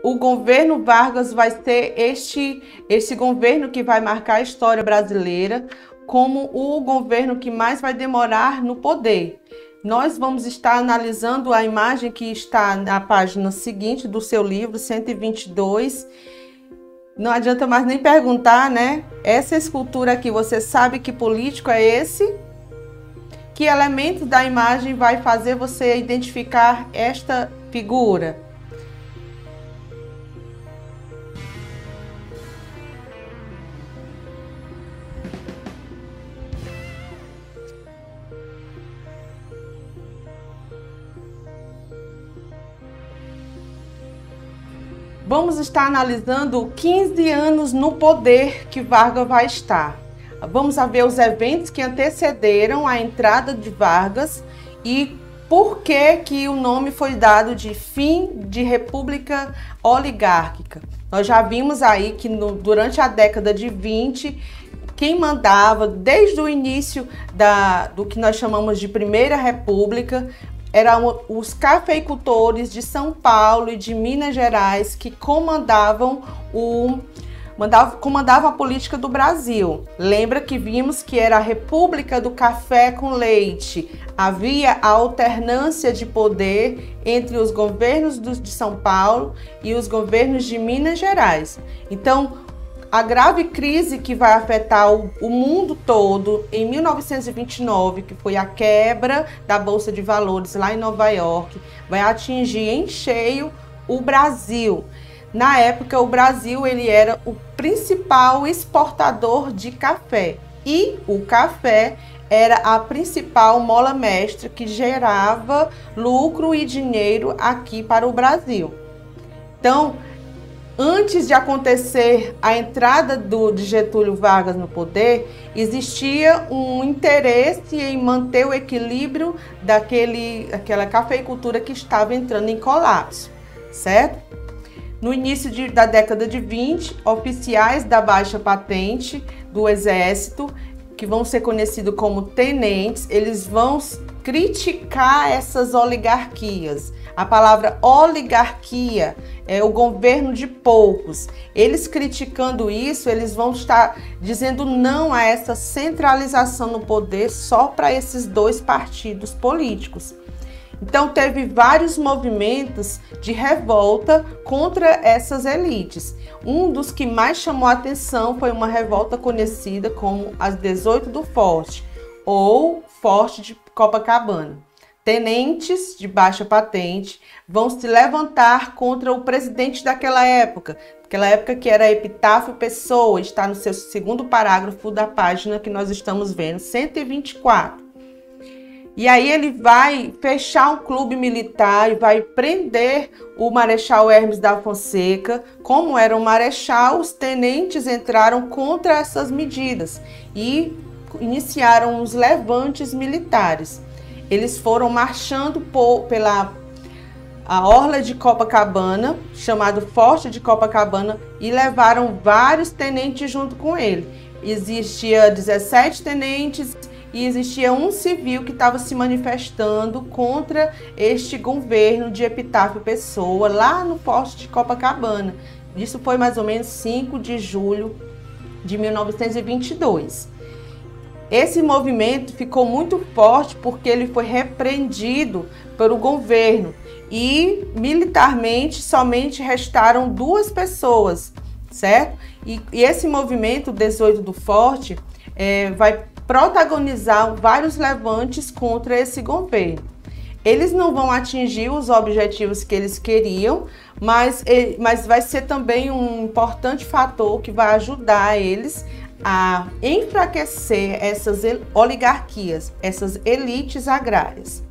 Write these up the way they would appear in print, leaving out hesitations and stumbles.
o governo Vargas vai ser esse governo que vai marcar a história brasileira como o governo que mais vai demorar no poder. Nós vamos estar analisando a imagem que está na página seguinte do seu livro, 122. Não adianta mais nem perguntar, né? Essa escultura aqui, você sabe que político é esse? Que elemento da imagem vai fazer você identificar esta figura? Vamos estar analisando 15 anos no poder que Vargas vai estar. Vamos ver os eventos que antecederam a entrada de Vargas e por que o nome foi dado de fim de república oligárquica. Nós já vimos aí que durante a década de 20, quem mandava desde o início do que nós chamamos de Primeira República, eram os cafeicultores de São Paulo e de Minas Gerais que comandavam a política do Brasil. Lembra que vimos que era a República do Café com Leite. Havia a alternância de poder entre os governos de São Paulo e os governos de Minas Gerais. Então, a grave crise que vai afetar o mundo todo em 1929, que foi a quebra da Bolsa de Valores lá em Nova York, vai atingir em cheio o Brasil. Na época, o Brasil ele era o principal exportador de café e o café era a principal mola mestra que gerava lucro e dinheiro aqui para o Brasil. Então, antes de acontecer a entrada de Getúlio Vargas no poder, existia um interesse em manter o equilíbrio daquela cafeicultura que estava entrando em colapso, certo? No início da década de 20, oficiais da baixa patente do Exército, que vão ser conhecidos como tenentes, eles vão criticar essas oligarquias. A palavra oligarquia é o governo de poucos. Eles criticando isso, eles vão estar dizendo não a essa centralização no poder só para esses dois partidos políticos. Então, teve vários movimentos de revolta contra essas elites. Um dos que mais chamou a atenção foi uma revolta conhecida como as 18 do Forte, ou Forte de Copacabana. Tenentes de baixa patente vão se levantar contra o presidente daquela época que era Epitáfio Pessoa, está no seu segundo parágrafo da página que nós estamos vendo, 124. E aí ele vai fechar um clube militar e vai prender o Marechal Hermes da Fonseca. Como era um marechal, os tenentes entraram contra essas medidas e iniciaram os levantes militares. Eles foram marchando pela orla de Copacabana, chamado Forte de Copacabana, e levaram vários tenentes junto com ele. Existia 17 tenentes e existia um civil que estava se manifestando contra este governo de Epitáfio Pessoa, lá no Forte de Copacabana. Isso foi mais ou menos 5 de julho de 1922. Esse movimento ficou muito forte porque ele foi repreendido pelo governo e militarmente somente restaram 2 pessoas, certo? E esse movimento 18 do Forte vai protagonizar vários levantes contra esse governo. Eles não vão atingir os objetivos que eles queriam, mas vai ser também um importante fator que vai ajudar eles a enfraquecer essas oligarquias, essas elites agrárias.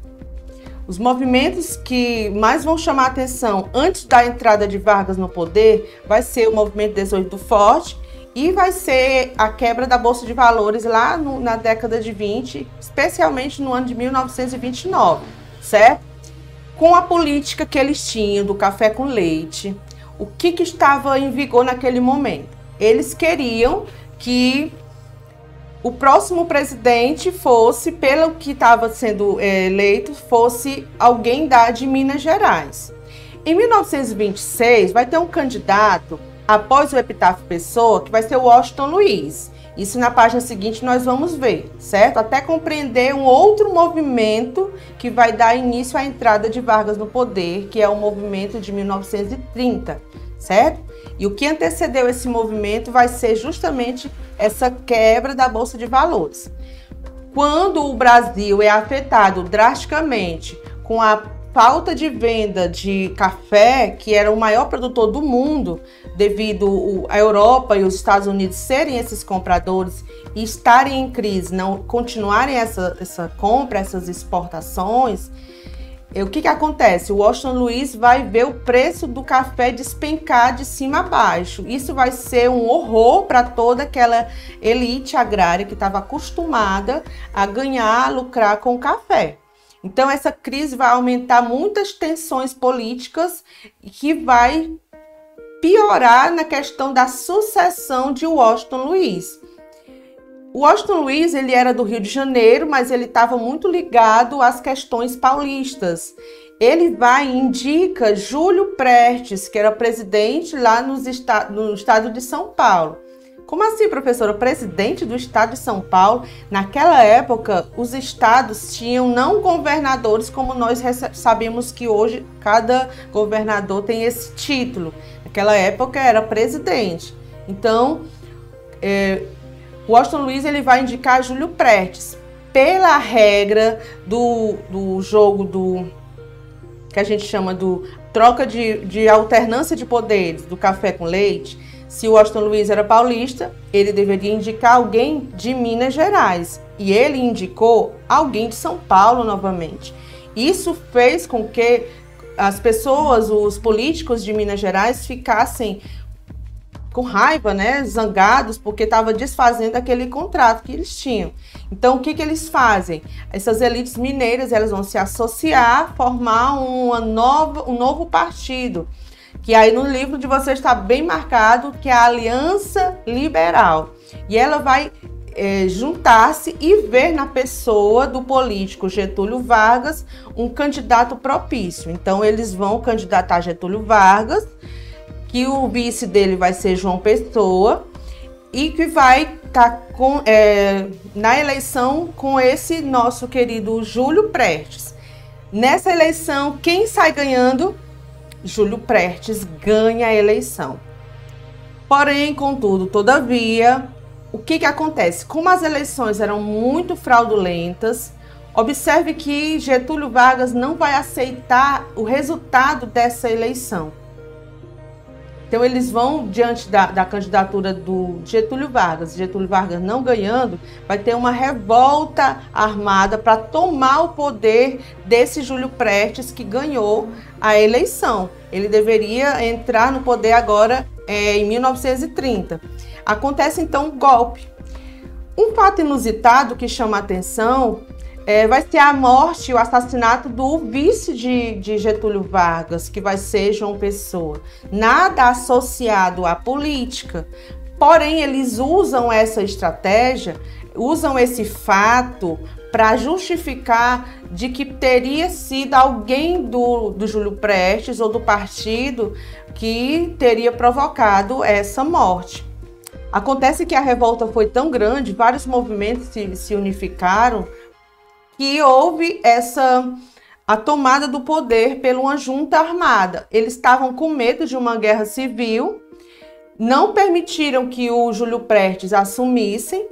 Os movimentos que mais vão chamar a atenção antes da entrada de Vargas no poder vai ser o movimento 18 do Forte e vai ser a quebra da Bolsa de Valores lá na década de 20, especialmente no ano de 1929, certo? Com a política que eles tinham do café com leite, o que estava em vigor naquele momento? Eles queriam que o próximo presidente fosse, pelo que estava sendo eleito, fosse alguém de Minas Gerais. Em 1926, vai ter um candidato, após o Epitácio Pessoa, que vai ser o Washington Luiz. Isso na página seguinte nós vamos ver, certo? Até compreender um outro movimento que vai dar início à entrada de Vargas no poder, que é o movimento de 1930, certo? E o que antecedeu esse movimento vai ser justamente essa quebra da Bolsa de Valores. Quando o Brasil é afetado drasticamente com a falta de venda de café, que era o maior produtor do mundo, devido à Europa e os Estados Unidos serem esses compradores e estarem em crise, não continuarem essa compra, essas exportações, o que acontece? O Washington Luiz vai ver o preço do café despencar de cima a baixo. Isso vai ser um horror para toda aquela elite agrária que estava acostumada a ganhar, lucrar com o café. Então, essa crise vai aumentar muitas tensões políticas que vai piorar na questão da sucessão de Washington Luiz. O Washington Luiz, ele era do Rio de Janeiro, mas ele estava muito ligado às questões paulistas. Ele vai e indica Júlio Prestes, que era presidente lá no estado de São Paulo. Como assim, professora? Presidente do estado de São Paulo? Naquela época, os estados tinham não governadores, como nós sabemos que hoje cada governador tem esse título. Naquela época era presidente. Então, Washington Luiz ele vai indicar Júlio Prestes. Pela regra do jogo que a gente chama do troca de alternância de poderes, do café com leite, se o Washington Luiz era paulista, ele deveria indicar alguém de Minas Gerais. E ele indicou alguém de São Paulo novamente. Isso fez com que as pessoas, os políticos de Minas Gerais ficassem com raiva, né, zangados, porque estava desfazendo aquele contrato que eles tinham. Então, o que eles fazem? Essas elites mineiras, elas vão se associar, formar um novo partido, que aí no livro de vocês está bem marcado, que é a Aliança Liberal. E ela vai juntar-se e ver na pessoa do político Getúlio Vargas um candidato propício. Então, eles vão candidatar Getúlio Vargas, que o vice dele vai ser João Pessoa, e que vai estar na eleição com esse nosso querido Júlio Prestes. Nessa eleição, quem sai ganhando? Júlio Prestes ganha a eleição. Porém, contudo, todavia, o que acontece? Como as eleições eram muito fraudulentas, observe que Getúlio Vargas não vai aceitar o resultado dessa eleição. Então, eles vão diante da candidatura do Getúlio Vargas. Getúlio Vargas não ganhando, vai ter uma revolta armada para tomar o poder desse Júlio Prestes que ganhou a eleição. Ele deveria entrar no poder agora em 1930. Acontece então um golpe. Um fato inusitado que chama a atenção vai ser a morte e o assassinato do vice de Getúlio Vargas, que vai ser João Pessoa. Nada associado à política. Porém, eles usam essa estratégia, usam esse fato para justificar de que teria sido alguém do Júlio Prestes ou do partido que teria provocado essa morte. Acontece que a revolta foi tão grande, vários movimentos se unificaram, que houve a tomada do poder por uma junta armada. Eles estavam com medo de uma guerra civil, não permitiram que o Júlio Prestes assumissem,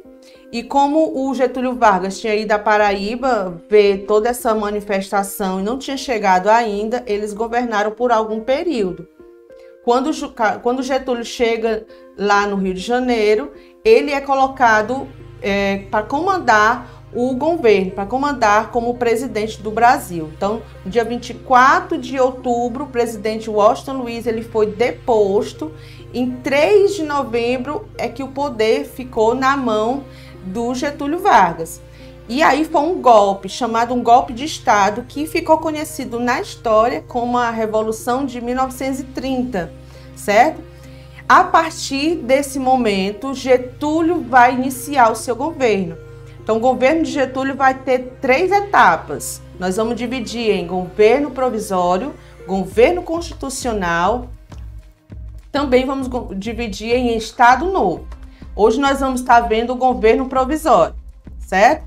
e como o Getúlio Vargas tinha ido à Paraíba ver toda essa manifestação e não tinha chegado ainda, eles governaram por algum período. Quando Getúlio chega lá no Rio de Janeiro, ele é colocado para comandar o governo, para comandar como presidente do Brasil. Então, no dia 24 de outubro, o presidente Washington Luiz ele foi deposto. Em 3 de novembro é que o poder ficou na mão do Getúlio Vargas. E aí foi um golpe, chamado um golpe de Estado, que ficou conhecido na história como a Revolução de 1930, certo? A partir desse momento, Getúlio vai iniciar o seu governo. Então, o governo de Getúlio vai ter 3 etapas. Nós vamos dividir em governo provisório, governo constitucional, também vamos dividir em Estado Novo. Hoje nós vamos estar vendo o governo provisório, certo?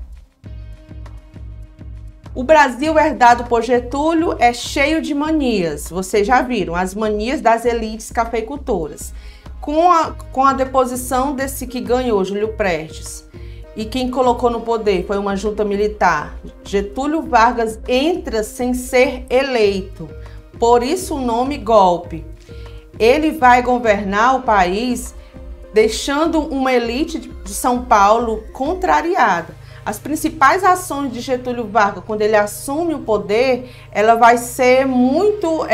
O Brasil herdado por Getúlio é cheio de manias, vocês já viram, as manias das elites cafeicultoras. Com a deposição desse que ganhou, Júlio Prestes, e quem colocou no poder foi uma junta militar, Getúlio Vargas entra sem ser eleito, por isso o nome golpe. Ele vai governar o país deixando uma elite de São Paulo contrariada. As principais ações de Getúlio Vargas, quando ele assume o poder, ela vai ser muito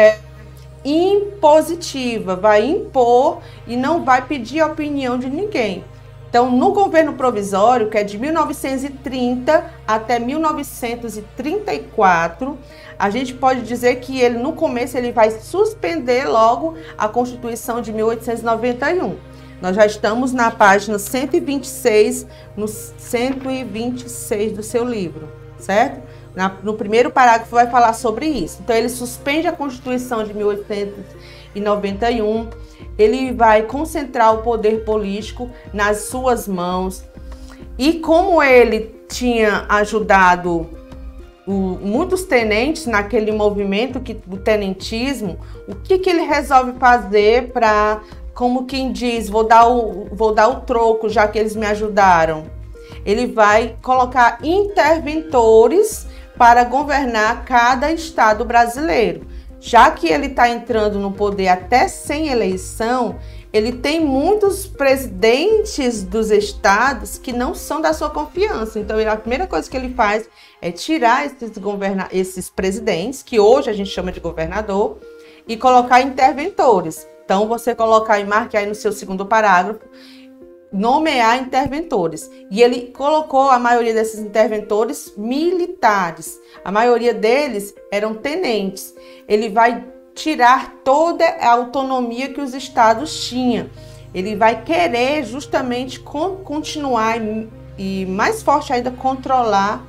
impositiva, vai impor e não vai pedir a opinião de ninguém. Então, no governo provisório, que é de 1930 até 1934, a gente pode dizer que ele, no começo, ele vai suspender logo a Constituição de 1891. Nós já estamos na página 126, no 126 do seu livro, certo? No primeiro parágrafo vai falar sobre isso. Então, ele suspende a Constituição de 1891, ele vai concentrar o poder político nas suas mãos. E como ele tinha ajudado muitos tenentes naquele movimento do tenentismo, o que ele resolve fazer para, como quem diz, vou dar o troco já que eles me ajudaram? Ele vai colocar interventores para governar cada estado brasileiro. Já que ele está entrando no poder até sem eleição, ele tem muitos presidentes dos estados que não são da sua confiança. Então, a primeira coisa que ele faz é tirar esses presidentes, que hoje a gente chama de governador, e colocar interventores. Então, você colocar e marque aí no seu segundo parágrafo, nomear interventores. E ele colocou a maioria desses interventores militares. A maioria deles eram tenentes. Ele vai tirar toda a autonomia que os estados tinham. Ele vai querer justamente continuar e mais forte ainda controlar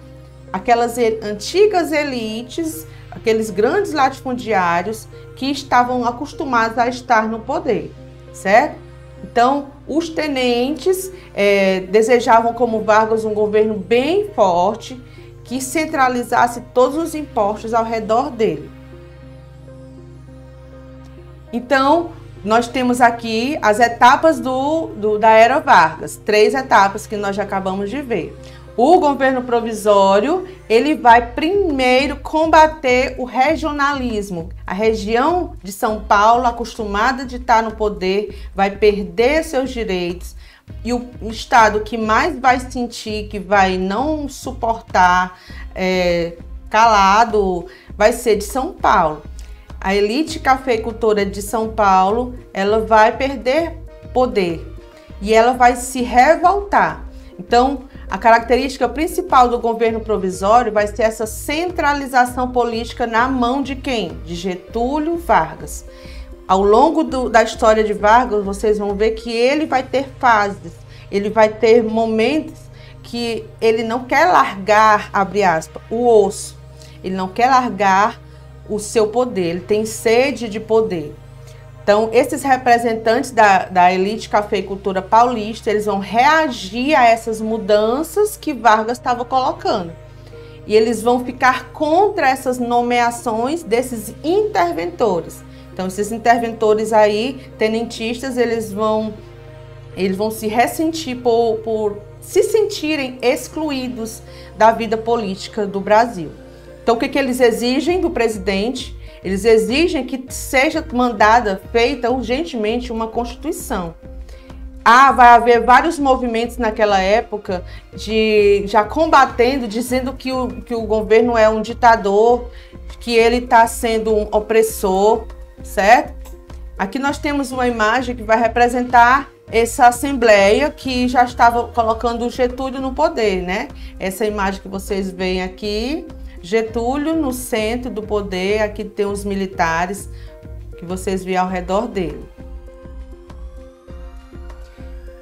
aquelas antigas elites, aqueles grandes latifundiários que estavam acostumados a estar no poder, certo? Então, os tenentes desejavam, como Vargas, um governo bem forte, que centralizasse todos os impostos ao redor dele. Então, nós temos aqui as etapas da Era Vargas, 3 etapas que nós já acabamos de ver. O governo provisório, ele vai primeiro combater o regionalismo. A região de São Paulo, acostumada de estar no poder, vai perder seus direitos. E o estado que mais vai sentir, que vai não suportar, calado, vai ser de São Paulo. A elite cafeicultora de São Paulo, ela vai perder poder e ela vai se revoltar. Então, a característica principal do governo provisório vai ser essa centralização política na mão de quem? De Getúlio Vargas. Ao longo da história de Vargas, vocês vão ver que ele vai ter fases, ele vai ter momentos que ele não quer largar, abre aspas, o osso. Ele não quer largar o seu poder, ele tem sede de poder. Então, esses representantes da elite cafeicultura paulista, eles vão reagir a essas mudanças que Vargas estava colocando. E eles vão ficar contra essas nomeações desses interventores. Então, esses interventores aí, tenentistas, eles vão se ressentir por se sentirem excluídos da vida política do Brasil. Então, o que eles exigem do presidente? Eles exigem que seja feita urgentemente uma Constituição. Vai haver vários movimentos naquela época já combatendo, dizendo que o governo é um ditador, que ele está sendo um opressor, certo? Aqui nós temos uma imagem que vai representar essa assembleia que já estava colocando o Getúlio no poder, né? Essa imagem que vocês veem aqui, Getúlio no centro do poder, aqui tem os militares que vocês veem ao redor dele.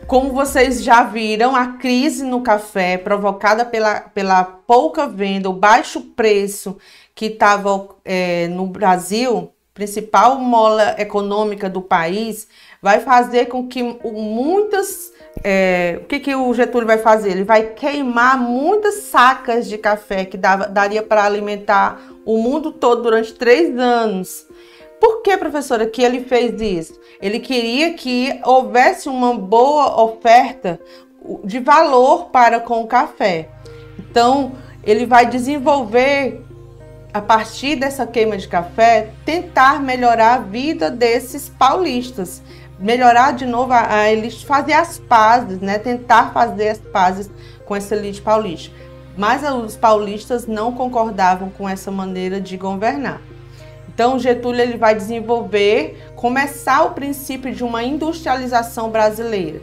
Como vocês já viram, a crise no café provocada pela pouca venda, o baixo preço que estava no Brasil, principal mola econômica do país, vai fazer com que muitas... o que o Getúlio vai fazer? Ele vai queimar muitas sacas de café que daria para alimentar o mundo todo durante 3 anos. Por que, professora, que ele fez isso? Ele queria que houvesse uma boa oferta de valor para com o café. Então, ele vai desenvolver, a partir dessa queima de café, tentar melhorar a vida desses paulistas. Melhorar de novo a elite, fazer as pazes, né? Tentar fazer as pazes com essa elite paulista. Mas os paulistas não concordavam com essa maneira de governar. Então, Getúlio ele vai começar o princípio de uma industrialização brasileira.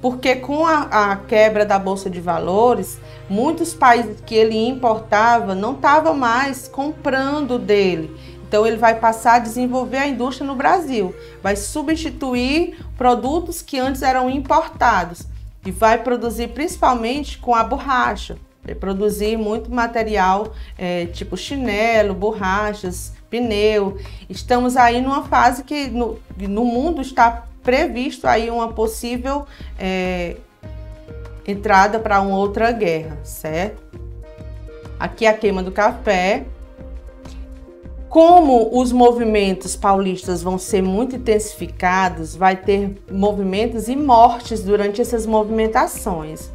Porque com a quebra da Bolsa de Valores, muitos países que ele importava não estavam mais comprando dele. Então, ele vai passar a desenvolver a indústria no Brasil, vai substituir produtos que antes eram importados e vai produzir principalmente com a borracha, vai produzir muito material tipo chinelo, borrachas, pneu. Estamos aí numa fase que no mundo está previsto aí uma possível entrada para uma outra guerra, certo? Aqui a queima do café. Como os movimentos paulistas vão ser muito intensificados, vai ter movimentos e mortes durante essas movimentações.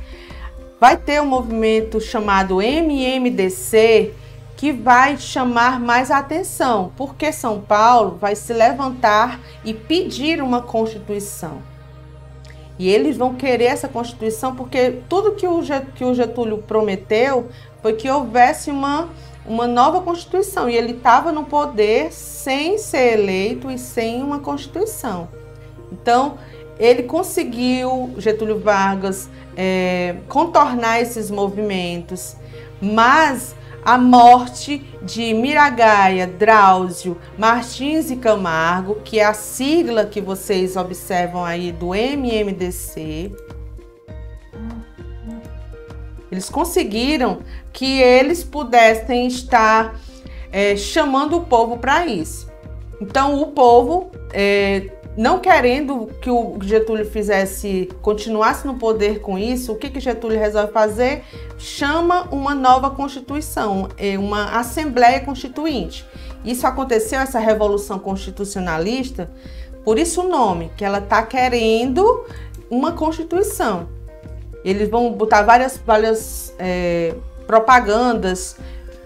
Vai ter um movimento chamado MMDC que vai chamar mais atenção, porque São Paulo vai se levantar e pedir uma Constituição. E eles vão querer essa Constituição porque tudo que o Getúlio prometeu foi que houvesse uma nova Constituição, e ele estava no poder sem ser eleito e sem uma Constituição. Então, ele conseguiu, Getúlio Vargas, contornar esses movimentos, mas a morte de Miragaia, Drauzio, Martins e Camargo, que é a sigla que vocês observam aí do MMDC, eles conseguiram que eles pudessem estar chamando o povo para isso. Então, o povo, não querendo que o Getúlio continuasse no poder com isso, o que Getúlio resolve fazer? Chama uma nova Constituição, uma Assembleia Constituinte. Isso aconteceu, essa Revolução Constitucionalista, por isso o nome, que ela está querendo uma Constituição. Eles vão botar várias propagandas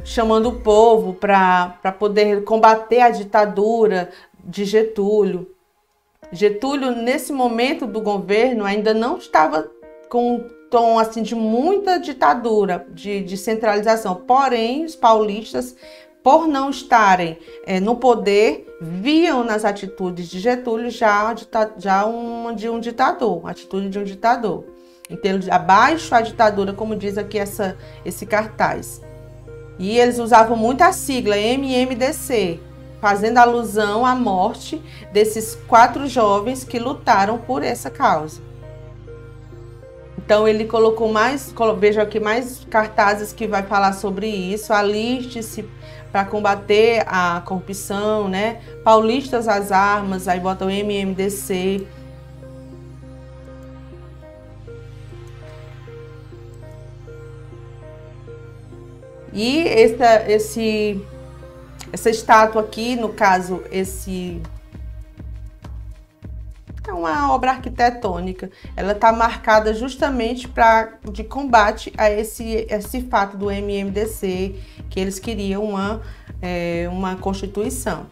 chamando o povo para poder combater a ditadura de Getúlio. Getúlio, nesse momento do governo, ainda não estava com um tom assim, de muita ditadura, de centralização. Porém, os paulistas, por não estarem no poder, viam nas atitudes de Getúlio já de um ditador, atitude de um ditador. Então, abaixo a ditadura, como diz aqui esse cartaz. E eles usavam muito a sigla MMDC, fazendo alusão à morte desses 4 jovens que lutaram por essa causa. Então, ele colocou vejo aqui mais cartazes que vai falar sobre isso. Aliste-se para combater a corrupção, né? Paulistas às armas, aí bota o MMDC. E essa estátua aqui, no caso, é uma obra arquitetônica. Ela está marcada justamente de combate a esse fato do MMDC, que eles queriam uma Constituição.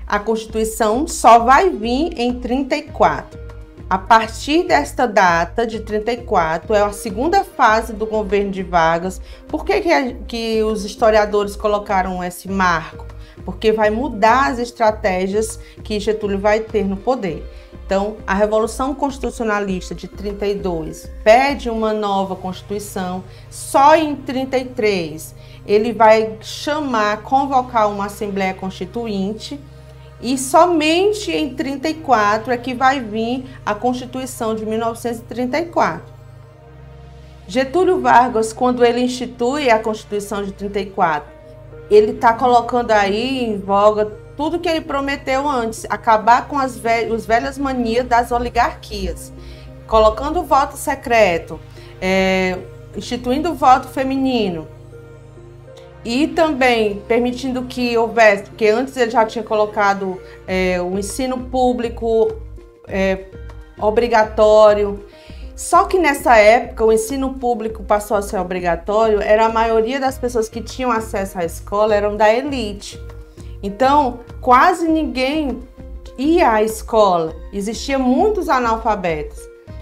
A Constituição só vai vir em 34. A partir desta data de 34, é a segunda fase do governo de Vargas. Por que os historiadores colocaram esse marco? Porque vai mudar as estratégias que Getúlio vai ter no poder. Então, a Revolução Constitucionalista de 32 pede uma nova Constituição. Só em 33 ele vai convocar uma Assembleia Constituinte. E somente em 34 é que vai vir a Constituição de 1934. Getúlio Vargas, quando ele institui a Constituição de 34, ele está colocando aí em voga tudo que ele prometeu antes, acabar com as velhas manias das oligarquias, colocando o voto secreto, instituindo o voto feminino e também permitindo que houvesse, porque antes ele já tinha colocado o ensino público obrigatório. Só que nessa época o ensino público passou a ser obrigatório, a maioria das pessoas que tinham acesso à escola eram da elite. Então, quase ninguém ia à escola, existiam muitos analfabetos.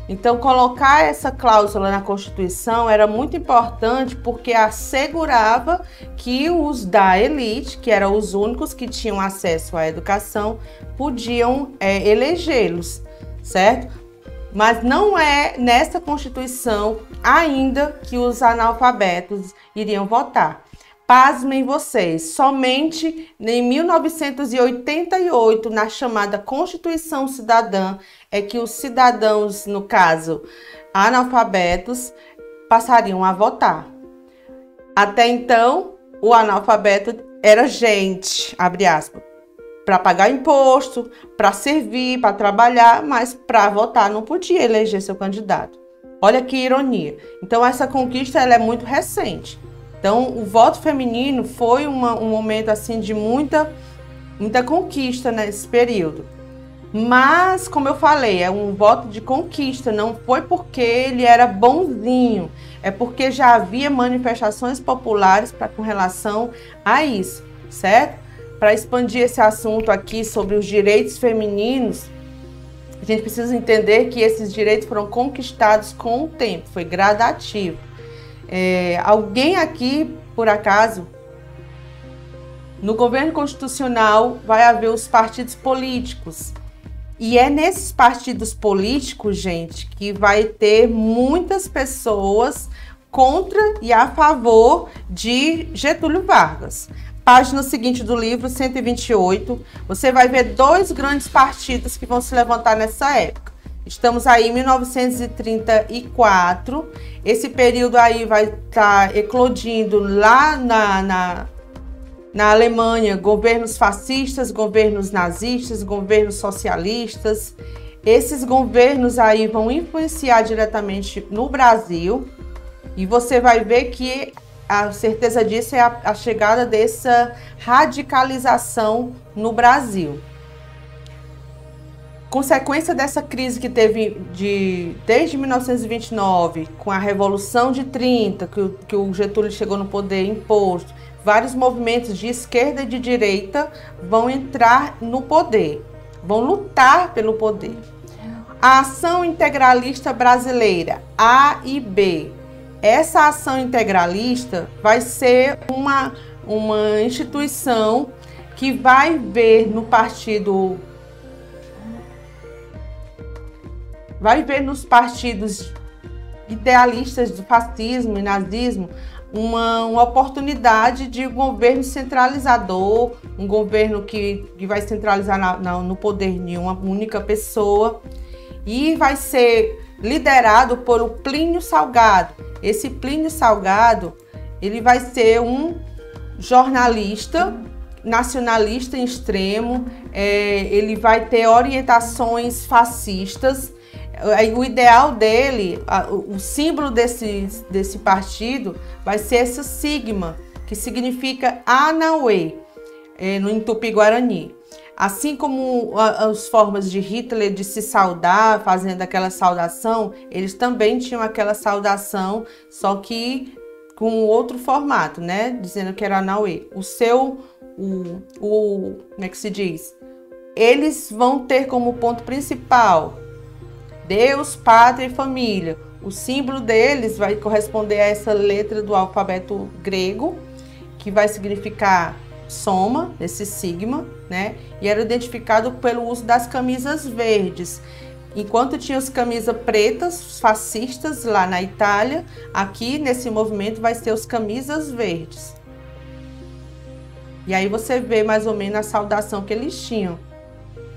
Então, colocar essa cláusula na Constituição era muito importante porque assegurava que os da elite, que eram os únicos que tinham acesso à educação, podiam elegê-los, certo? Mas não é nessa Constituição ainda que os analfabetos iriam votar. Pasmem vocês, somente em 1988, na chamada Constituição Cidadã, é que os cidadãos, no caso, analfabetos, passariam a votar. Até então, o analfabeto era gente, abre aspas, para pagar imposto, para servir, para trabalhar, mas para votar não podia eleger seu candidato. Olha que ironia. Então, essa conquista ela é muito recente. Então, o voto feminino foi um momento assim de muita conquista nesse período. Mas, como eu falei, é um voto de conquista, não foi porque ele era bonzinho, é porque já havia manifestações populares com relação a isso, certo? Para expandir esse assunto aqui sobre os direitos femininos, a gente precisa entender que esses direitos foram conquistados com o tempo, foi gradativo. Alguém aqui, por acaso, no governo constitucional vai haver os partidos políticos. E é nesses partidos políticos, gente, que vai ter muitas pessoas contra e a favor de Getúlio Vargas. Página seguinte do livro, 128, você vai ver dois grandes partidos que vão se levantar nessa época. Estamos aí em 1934, esse período aí vai estar eclodindo lá na Alemanha, governos fascistas, governos nazistas, governos socialistas. Esses governos aí vão influenciar diretamente no Brasil e você vai ver que a certeza disso é a chegada dessa radicalização no Brasil. Consequência dessa crise que teve desde 1929, com a Revolução de 30, que o Getúlio chegou no poder imposto, vários movimentos de esquerda e de direita vão entrar no poder, vão lutar pelo poder. A Ação Integralista Brasileira, AIB, essa ação integralista vai ser uma instituição que vai ver no partido... Vai ver nos partidos idealistas do fascismo e nazismo uma oportunidade de um governo centralizador, um governo que vai centralizar no poder de uma única pessoa e vai ser liderado por o Plínio Salgado. Esse Plínio Salgado, ele vai ser um jornalista nacionalista em extremo, ele vai ter orientações fascistas. O ideal dele, o símbolo desse partido vai ser esse sigma, que significa Anauê, no Tupi-Guarani. Assim como as formas de Hitler de se saudar, fazendo aquela saudação, eles também tinham aquela saudação, só que com outro formato, né? Dizendo que era Anauê. Como é que se diz? Eles vão ter como ponto principal Deus, Pátria e Família. O símbolo deles vai corresponder a essa letra do alfabeto grego, que vai significar soma, esse sigma, né? E era identificado pelo uso das camisas verdes. Enquanto tinha as camisas pretas, fascistas, lá na Itália, aqui nesse movimento vai ser os camisas verdes. E aí você vê mais ou menos a saudação que eles tinham.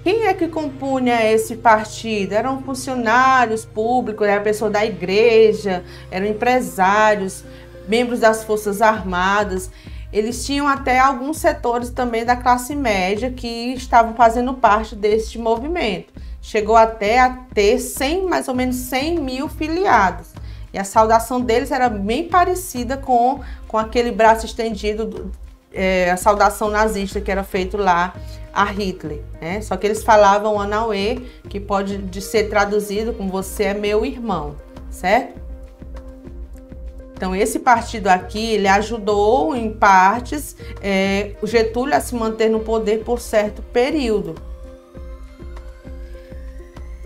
Quem é que compunha esse partido? Eram funcionários públicos, era pessoa da igreja, eram empresários, membros das Forças Armadas. eles tinham até alguns setores também da classe média que estavam fazendo parte deste movimento. Chegou até a ter mais ou menos 100 mil filiados. E a saudação deles era bem parecida com aquele braço estendido, a saudação nazista que era feito lá a Hitler, né? Só que eles falavam Anauê, que pode ser traduzido como você é meu irmão, certo? Então esse partido aqui, ele ajudou em partes o Getúlio a se manter no poder por certo período.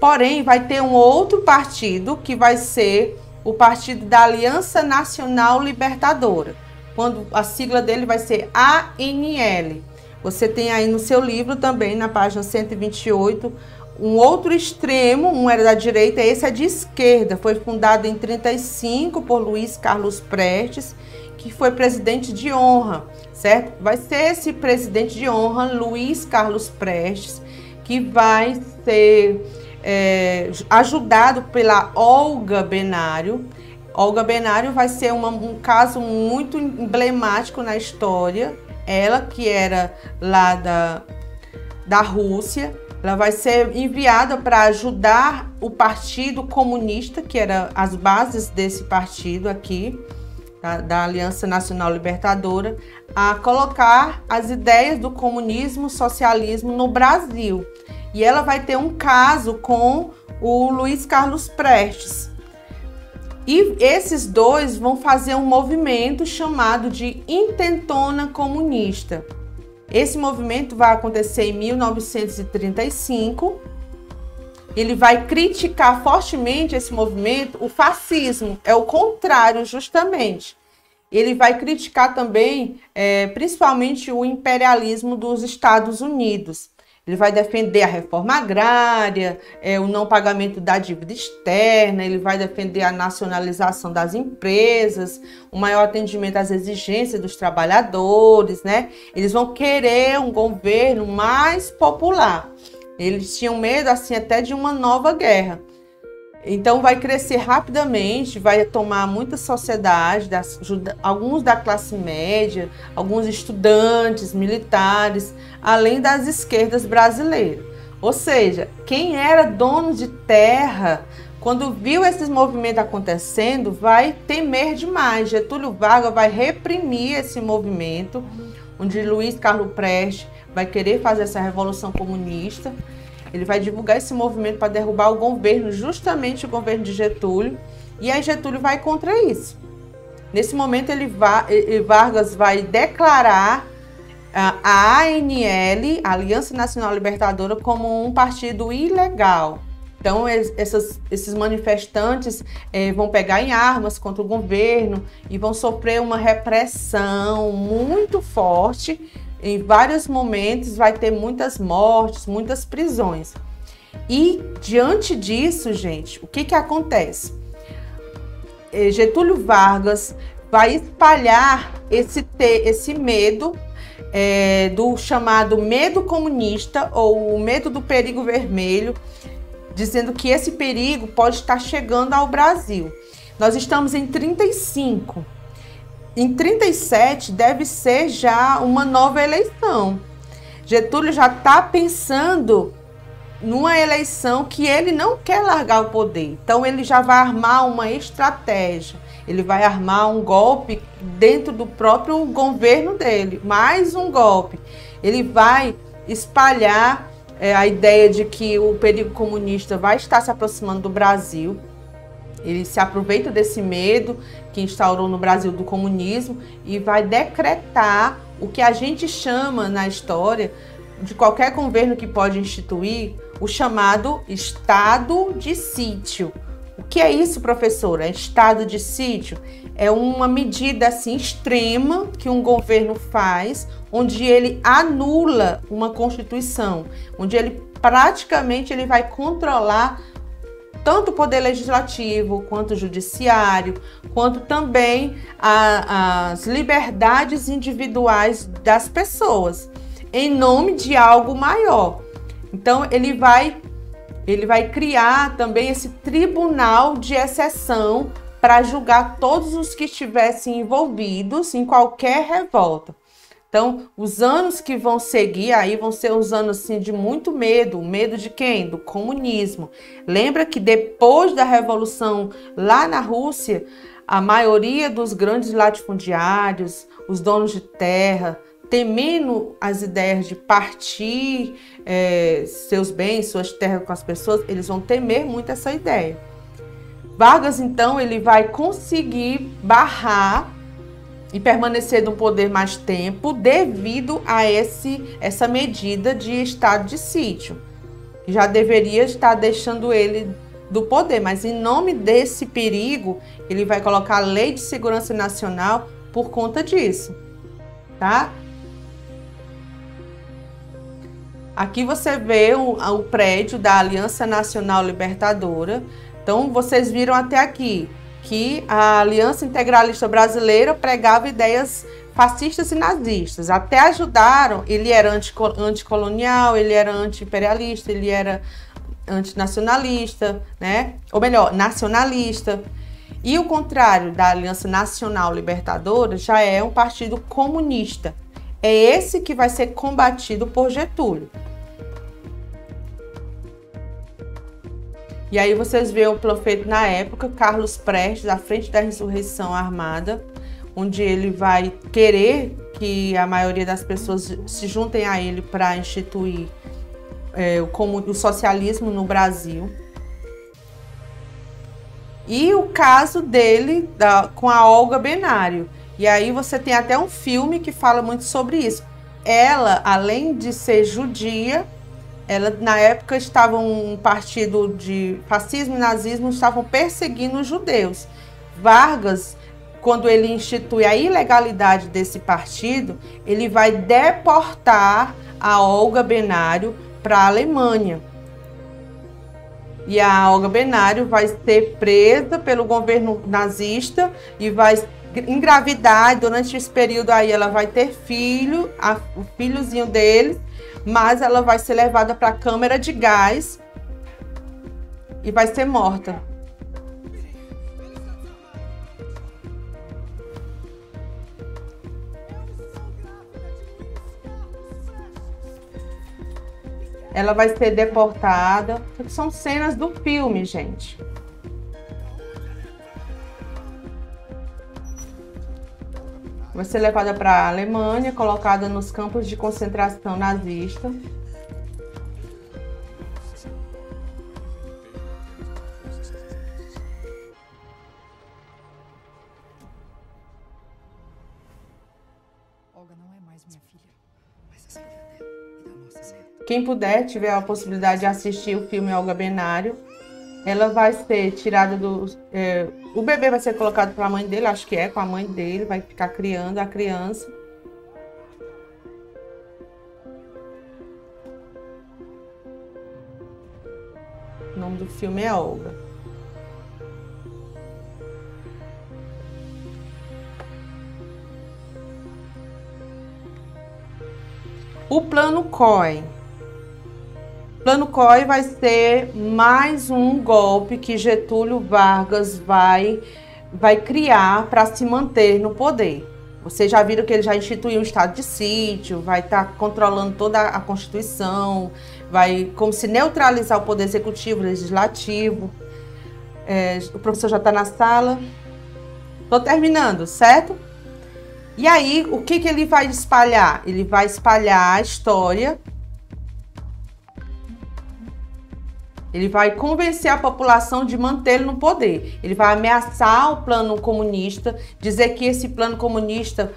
Porém, vai ter um outro partido que vai ser o Partido da Aliança Nacional Libertadora, quando a sigla dele vai ser ANL. Você tem aí no seu livro também, na página 128, um outro extremo, um era da direita, esse é de esquerda, foi fundado em 1935 por Luiz Carlos Prestes, que foi presidente de honra, certo? Vai ser esse presidente de honra, Luiz Carlos Prestes, que vai ser ajudado pela Olga Benário. Olga Benário vai ser um caso muito emblemático na história. Ela, que era lá da Rússia, ela vai ser enviada para ajudar o Partido Comunista, que era as bases desse partido aqui, da Aliança Nacional Libertadora, a colocar as ideias do comunismo, socialismo no Brasil. E ela vai ter um caso com o Luiz Carlos Prestes. E esses dois vão fazer um movimento chamado de Intentona Comunista. Esse movimento vai acontecer em 1935. Ele vai criticar fortemente esse movimento, o fascismo, é o contrário justamente. Ele vai criticar também, principalmente, o imperialismo dos Estados Unidos. Ele vai defender a reforma agrária, o não pagamento da dívida externa, ele vai defender a nacionalização das empresas, o maior atendimento às exigências dos trabalhadores, né? Eles vão querer um governo mais popular. Eles tinham medo, assim, até de uma nova guerra. Então vai crescer rapidamente, vai tomar muita sociedade, alguns da classe média, alguns estudantes, militares, além das esquerdas brasileiras. Ou seja, quem era dono de terra, quando viu esses movimentos acontecendo, vai temer demais. Getúlio Vargas vai reprimir esse movimento, onde Luiz Carlos Prestes vai querer fazer essa revolução comunista. Ele vai divulgar esse movimento para derrubar o governo, justamente o governo de Getúlio, e aí Getúlio vai contra isso. Nesse momento, Vargas vai declarar a ANL, a Aliança Nacional Libertadora, como um partido ilegal. Então, esses manifestantes vão pegar em armas contra o governo e vão sofrer uma repressão muito forte. Em vários momentos vai ter muitas mortes, muitas prisões. E diante disso, gente, o que acontece? Getúlio Vargas vai espalhar esse medo do chamado medo comunista ou o medo do perigo vermelho, dizendo que esse perigo pode estar chegando ao Brasil. Nós estamos em 1935. Em 1937 deve ser já uma nova eleição. Getúlio já está pensando numa eleição que ele não quer largar o poder. Então ele já vai armar uma estratégia. Ele vai armar um golpe dentro do próprio governo dele. Mais um golpe. Ele vai espalhar a ideia de que o perigo comunista vai estar se aproximando do Brasil. Ele se aproveita desse medo que instaurou no Brasil do comunismo e vai decretar o que a gente chama na história de qualquer governo que pode instituir, o chamado estado de sítio. O que é isso, professora? Estado de sítio é uma medida assim extrema que um governo faz, onde ele anula uma constituição, onde ele praticamente vai controlar tanto o poder legislativo, quanto o judiciário, quanto também as liberdades individuais das pessoas, em nome de algo maior. Então, ele vai criar também esse tribunal de exceção para julgar todos os que estivessem envolvidos em qualquer revolta. Então, os anos que vão seguir aí vão ser uns anos assim, de muito medo. Medo de quem? Do comunismo. Lembra que depois da Revolução lá na Rússia, a maioria dos grandes latifundiários, os donos de terra, temendo as ideias de partir seus bens, suas terras com as pessoas, eles vão temer muito essa ideia. Vargas, então, ele vai conseguir barrar e permanecer no poder mais tempo devido a essa medida de estado de sítio, que já deveria estar deixando ele do poder, mas em nome desse perigo, ele vai colocar a Lei de Segurança Nacional por conta disso, tá? Aqui você vê o prédio da Aliança Nacional Libertadora. Então, vocês viram até aqui que a Aliança Integralista Brasileira pregava ideias fascistas e nazistas. Até ajudaram, ele era anticolonial, ele era anti-imperialista, ele era antinacionalista, né? Ou melhor, nacionalista. E o contrário da Aliança Nacional Libertadora já é um partido comunista. É esse que vai ser combatido por Getúlio. E aí vocês veem o plano feito na época, Carlos Prestes, à frente da insurreição armada, onde ele vai querer que a maioria das pessoas se juntem a ele para instituir o socialismo no Brasil. E o caso dele com a Olga Benário. E aí você tem até um filme que fala muito sobre isso. Ela, além de ser judia, ela, na época, estava um partido de fascismo e nazismo, estavam perseguindo os judeus. Vargas, quando ele institui a ilegalidade desse partido, ele vai deportar a Olga Benário para a Alemanha. E a Olga Benário vai ser presa pelo governo nazista e vai engravidar. Durante esse período aí ela vai ter filho, o filhozinho dele, mas ela vai ser levada para a câmara de gás e vai ser morta. Ela vai ser deportada. São cenas do filme, gente. Vai ser levada para a Alemanha, colocada nos campos de concentração nazista. Olga não é mais minha filha, mas a filha dela e da nossa Zé. Quem puder, tiver a possibilidade de assistir o filme Olga Benário, ela vai ser tirada do... o bebê vai ser colocado para a mãe dele, acho que é com a mãe dele, vai ficar criando a criança. O nome do filme é Olga. O Plano Cohen. O Plano Cohen vai ser mais um golpe que Getúlio Vargas vai criar para se manter no poder. Vocês já viram que ele já instituiu um estado de sítio, vai estar controlando toda a Constituição, vai como se neutralizar o poder executivo, legislativo. O professor já está na sala. Estou terminando, certo? E aí, o que ele vai espalhar? Ele vai espalhar a história. Ele vai convencer a população de mantê-lo no poder. Ele vai ameaçar o plano comunista, dizer que esse plano comunista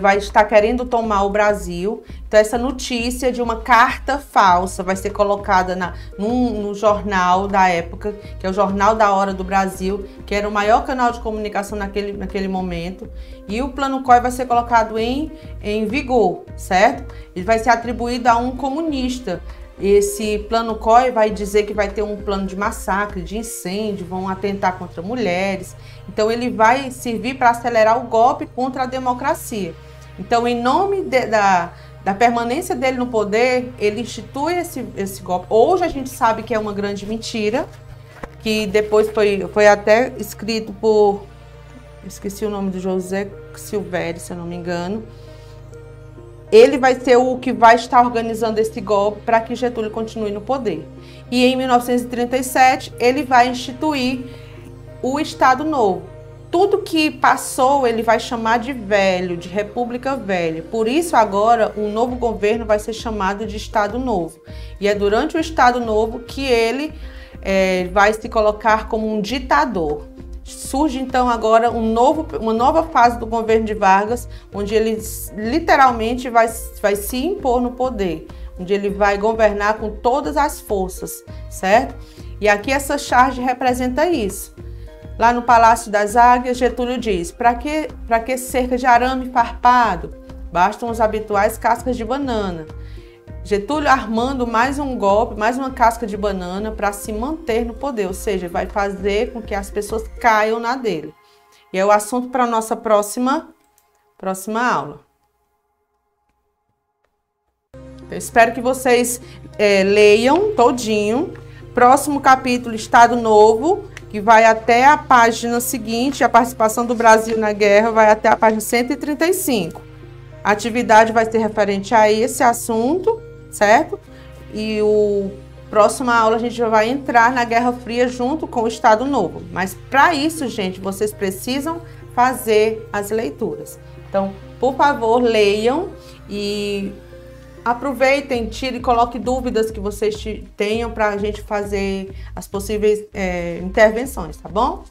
vai estar querendo tomar o Brasil. Então, essa notícia de uma carta falsa vai ser colocada no jornal da época, que é o Jornal da Hora do Brasil, que era o maior canal de comunicação naquele momento. E o Plano Cohen vai ser colocado em vigor, certo? Ele vai ser atribuído a um comunista. Esse Plano Cohen vai dizer que vai ter um plano de massacre, de incêndio, vão atentar contra mulheres. Então, ele vai servir para acelerar o golpe contra a democracia. Então, em nome da permanência dele no poder, ele institui esse golpe. Hoje a gente sabe que é uma grande mentira, que depois foi até escrito por, esqueci o nome do José Silvério, se eu não me engano. Ele vai ser o que vai estar organizando esse golpe para que Getúlio continue no poder. E em 1937, ele vai instituir o Estado Novo. Tudo que passou, ele vai chamar de velho, de República Velha. Por isso, agora, um novo governo vai ser chamado de Estado Novo. E é durante o Estado Novo que ele vai se colocar como um ditador. Surge, então, agora uma nova fase do governo de Vargas, onde ele literalmente vai se impor no poder, onde ele vai governar com todas as forças, certo? E aqui essa charge representa isso. Lá no Palácio das Águias, Getúlio diz: para que cerca de arame farpado? Bastam as habituais cascas de banana. Getúlio armando mais um golpe, mais uma casca de banana para se manter no poder, ou seja, vai fazer com que as pessoas caiam na dele. E é o assunto para a nossa próxima aula. Eu espero que vocês leiam todinho. Próximo capítulo, Estado Novo, que vai até a página seguinte, a participação do Brasil na guerra, vai até a página 135. A atividade vai ser referente a esse assunto, certo? E o próxima aula a gente já vai entrar na Guerra Fria junto com o Estado Novo. Mas para isso, gente, vocês precisam fazer as leituras. Então, por favor, leiam e aproveitem, tire e coloque dúvidas que vocês tenham para a gente fazer as possíveis intervenções, tá bom?